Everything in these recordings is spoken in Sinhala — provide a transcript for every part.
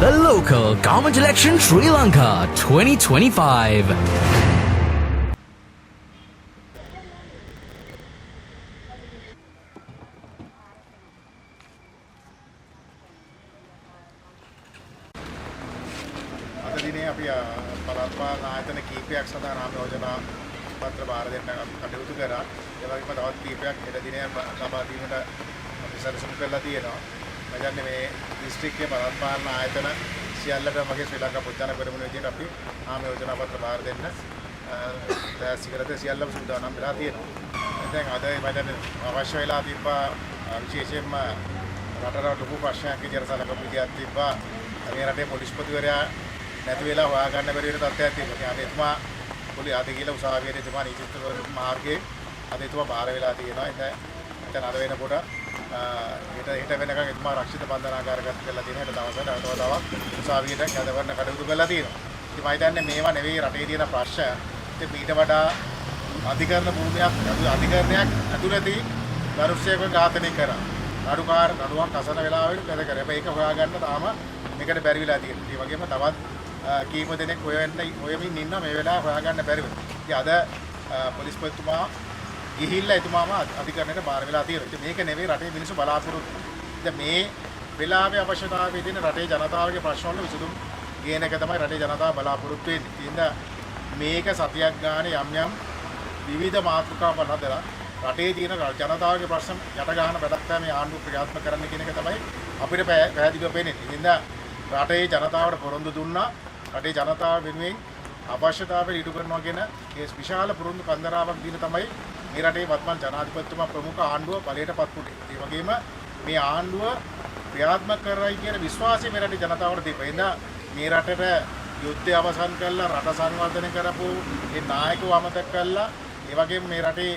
The local government election Sri Lanka 2025. අද දිනේ අපි පළාත් ආයතන කීපයක් සඳහා නාම යෝජනා පත්‍ර බාර දෙන්න කටයුතු කරා. ඒ වගේම තවත් කීපයක් හෙට දිනේ ලබා දීමට අපි සැලසුම් කරලා තියෙනවා. මම කියන්නේ මේ දිස්ත්‍රික්කයේ පළාත් පාලන ආයතන සියල්ලටම වගේ ශ්‍රී ලංකා පොත්ජන පෙරමුණ විදිහට අපි නාම යෝජනා පත්‍ර බාර දෙන්න දැසිකරත සියල්ලම සූදානම් වෙලා තියෙනවා. දැන් අද මම කියන්නේ අවශ්‍ය වෙලා තිබ්බා විශේෂයෙන්ම රටට ලොකු ප්‍රශ්නයක් විදිහට සලකපු විදිහක් තිබ්බා. මේ රටේ පොලිස්පතිවරයා නැති වෙලා හොයාගන්න බැරි වෙන තත්ත්වයක් තිබුණා. අද එතුමා පොලි අද කියලා උසාවියේ එතුමා නීතිඥ මාර්ගයේ අද එතුමා බාර වෙලා තියෙනවා. ඉතින් අද වෙනකොට හෙට වෙනකන් එතුමා රක්ෂිත බන්ධනාගාරගත කරලා තියෙනවා. හෙට දවසට තවත් උසාවියට යදවන්න කටයුතු කරලා තියෙනවා. ඉතින් මම හිතන්නේ මේවා නෙවෙයි රටේ තියෙන ප්‍රශ්න. ඉතින් ඊට වඩා අධිකරණ භූමියක් අධිකරණයක් ඇතුළතදී දරුෂ්‍යයක ඝාතනය කරා. නඩුවක් අසන වෙලාවෙත් වැඩ කරා. මේක හොයාගන්න තාම මේකට බැරි වෙලා තියෙනවා. ඒ වගේම තවත් කීප දෙනෙක් හොයමින් ඉන්න මේ වෙලාව හොයාගන්න බැරිව. ඉතින් අද පොලිස්පතිතුමා ගිහිල්ලා එතුමාම අධිකරණයට බාර වෙලා තියෙනවා. ඉතින් මේක නෙවෙයි රටේ මිනිස්සු බලාපොරොත්තු. ඉතින් මේ වෙලාවේ අවශ්‍යතාවය තියෙන රටේ ජනතාවගේ ප්‍රශ්න වල විසඳුම් ගේන එක තමයි රටේ ජනතාව බලාපොරොත්තු වෙන්නේ. ඉතින් මේක සතියක් ගානේ යම් විවිධ මාතෘකාවල් හදලා රටේ තියෙන ජනතාවගේ ප්‍රශ්න යට ගන්න වැඩක් තමයි මේ ආණ්ඩුව ක්‍රියාත්මක කරන්න කියන එක තමයි අපිට පැහැදිලිව පේන්නේ. ඉතින් රටේ ජනතාවට පොරොන්දු දුන්නා. රටේ ජනතාව වෙනුවෙන් අවශ්‍යතාවය ඉටු කරනවා කියන ඒ විශාල පුරුදු කන්දරාවක් දීන තමයි මේ රටේ වත්මන් ජනාධිපතිතුමා ප්‍රමුඛ ආණ්ඩුව බලයටපත් වුණේ. ඒ වගේම මේ ආණ්ඩුව ක්‍රියාත්මක කරයි කියන විශ්වාසය මේ රටේ ජනතාවට තිබෙනවා. එහෙනම් මේ රටට යුද්ධය අවසන් කරලා රට සංවර්ධනය කරපු ඒ නායකව අමතක කළා. ඒ වගේම මේ රටේ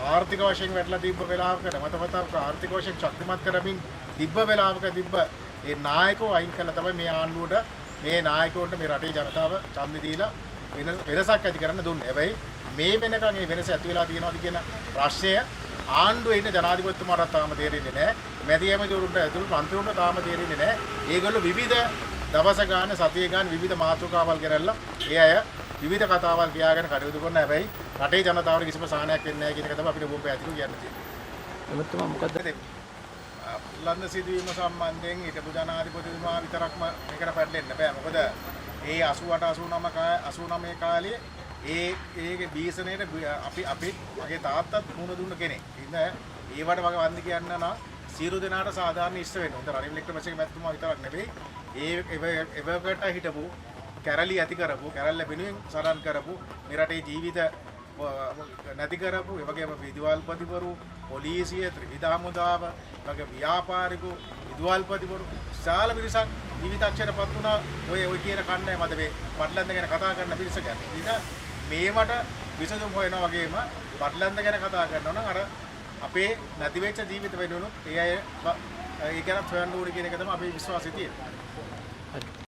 ආර්ථික වශයෙන් වැටලා තිබ්බ වෙලාවක නැවතත් ආර්ථික වශයෙන් ශක්තිමත් කරමින් තිබ්බ වෙලාවක තිබ්බ ඒ නායකව අයින් කළා තමයි මේ ආණ්ඩුවට මේ නායකවන්ට මේ රටේ ජනතාව ඡන්දෙ දීලා වෙනසක් ඇති කරන්න දුන්නේ. හැබැයි මේ වෙනකන් මේ වෙනස ඇති වෙලා තියෙනවද කියන ප්‍රශ්නය ආණ්ඩුවේ ඉන්න ජනාධිපතිතුමාට තාම තේරෙන්නේ නැහැ. මැදියමදිවරුන්ට ඇතුළු මන්ත්‍රීවරුන්ට තාම තේරෙන්නේ නැහැ. ඒගොල්ලෝ විවිධ දවස ගන්න සතිය ගන්න විවිධ මාතෘකාවල් කරලා ඒ අය විවිධ කතාවල් කියාගෙන කටයුතු කරන හැබැයි රටේ ජනතාවට කිසිම සාහනයක් වෙන්නේ නැහැ කියන එක තමයි අපිට බොම්බේ ඇතුළු කියන්න තියෙන්නේ. එමත්තුමා මොකද්ද? ලන්ද සිදුවීම සම්බන්ධයෙන් හිටපු ජනාධිපතිතුමා විතරක්ම මේකට පැටලෙන්න බෑ. මොකද ඒ 88 89 කාලේ ඒගේ බීසණයට අපි මගේ තාත්තත් මුණ දුන්න කෙනෙක්. ඉතින් ඒවට වගේ වන්දි කියන්න නම් සියලු දෙනාට සාධාරණ ඉෂ්ට වෙන්න. උන්ට රනිල් වික්‍රමසිංහ මැතිතුමා විතරක් නෙවෙයි. එවකට හිටපු කැරලි ඇති කරපු කැරල්ල වෙනුවෙන් සරන් කරපු මේ රටේ ජීවිත නැති කරපු ඒ වගේම විදුහල්පතිවරු පොලිසිය ත්‍රිවිධ හමුදාව වගේ ව්‍යාපාරිකෝ විදුහල්පතිවරු ශාල පිරිසක් ජීවිතක්ෂරපත් වුණා ඔය කියන කණ්ඩායම මත මේ පටලැන්ද ගැන කතා කරන පිරිස ගැන. ඉතින් මේවට විසඳුම් හොයනවා වගේම පටලැන්ද ගැන කතා කරනවා නම් අර අපේ නැති වෙච්ච ජීවිත වෙනුණු ඒ අය ඒ ගැන හොයන්න ඕනේ කියන එක තමයි අපේ විශ්වාසය තියෙන්නේ.